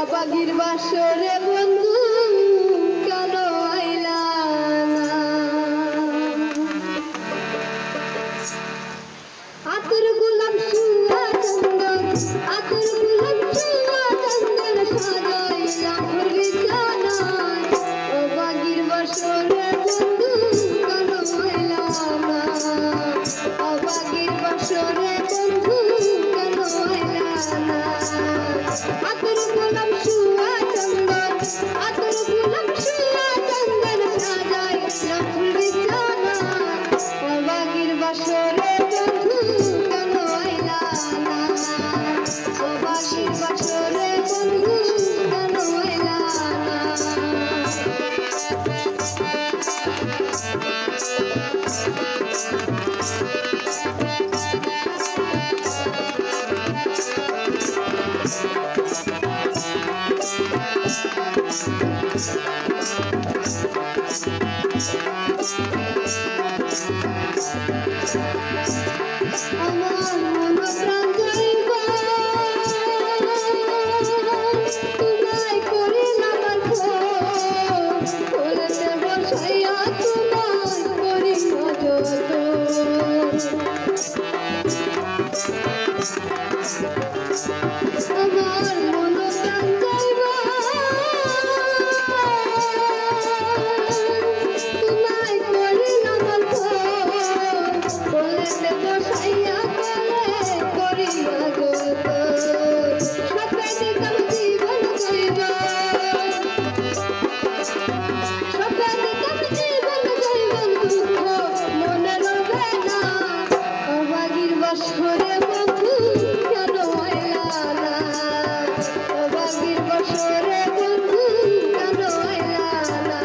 অবাগির বাসরে বন্ধু কেন আইলা না? আতর গোলাপ সুয়া চন্দন, আতর গোলাপ সুয়া চন্দন সাজাইলাম বিছানায়। অবাগির বাসরে বন্ধু কেন আইলা না? অবাগির বাসরে বন্ধু কেন আইলা না? আতর গোলাপ সুয়া চন্দন, আতর গোলাপ সুয়া চন্দন সাজাইলাম বিছানায়। অবাগির বাসরে বন্ধু কেন আইলা না? অবাগির বাসরে বন্ধু কেন আইলা না? আমার মন প্রাণ যাইবা তোমায় করিলাম আর কোলেতে বসাইয়া তোমায় করিব যতন। আমার মন প্রাণ যাইবা তোমায় করিলাম আর কোলেতে বসাইয়া করিয়া যতন। স্বপ্নে দিতাম জীবন যাইবা, স্বপ্নে দিতাম জীবন যাইবন, দুঃখ মনে রবে না। অবাগির বাসরে বন্ধু কেন আইলা না? অবাগির বাসরে বন্ধু কেন আইলা না?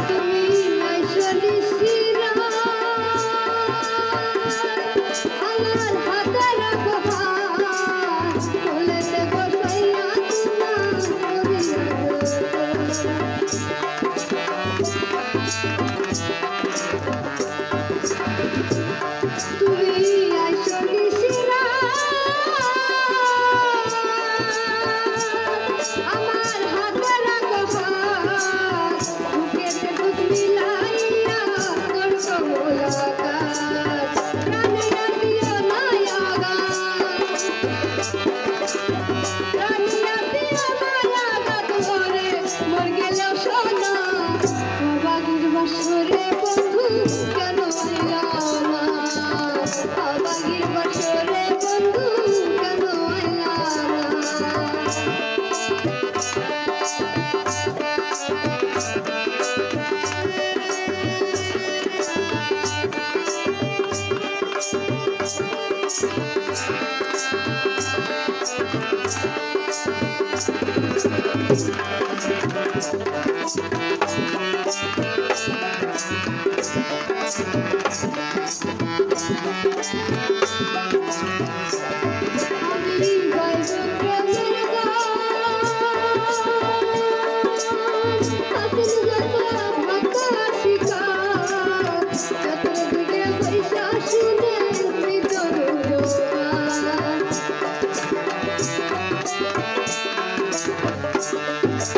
তুমি আইসো নিশিরায়, আমার হাতে রাখো হাত, কোলেতে বসাইয়া তোমার করিয়া যতন। তুমি আইসো নিশিরায়, আমার হাতে রাখো হাত, বুকেতে দুধ মিলাইয়া করব মোলাকাত। প্রাণে আর দিও না আঘাত, প্রাণে আর দিও না আঘাত, ঘরে মর গেলেও সোনা। অবাগির বাসরে বন্ধু কেন আইলা না? অবাগির বাসরে বন্ধু কেন আইলা না? আমি গাইব প্রেমের গান, হাসিল যত ভাকা শিকার, চতুর্দিকে পয়সা শুনে ভিতর জোয়ার।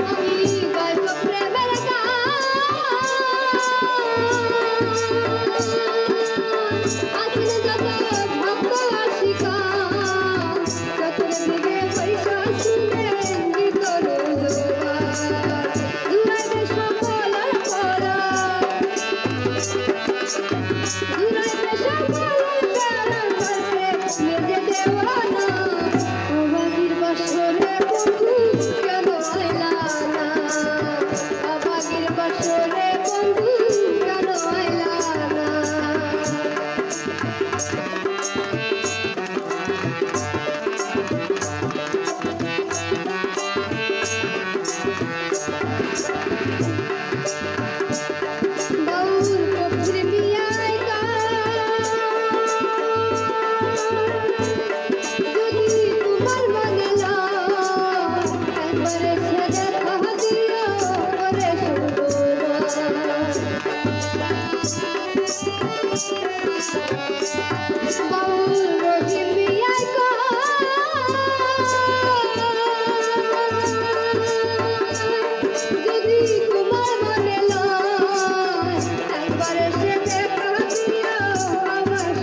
আমি গাইব প্রেমের গান, হাসিল যত ভাকা শিকার, চতুর্দিকে পয়সা শুনে ভিতর জোয়ার। জুড়াইবে সকল আর পরাণ, জুড়াইবে সকল আর প্রাণ, করতে মেজে দেওয়ানা। অবাগির বাসরে বন্ধু কেন আইলা না? অবাগির বাসরে বন্ধু কেন আইলা না? যদি তোমার মনে লয় একবার এসে দেখা দিও আমার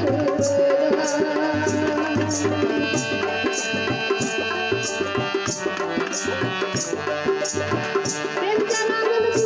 প্রেম জানাবেন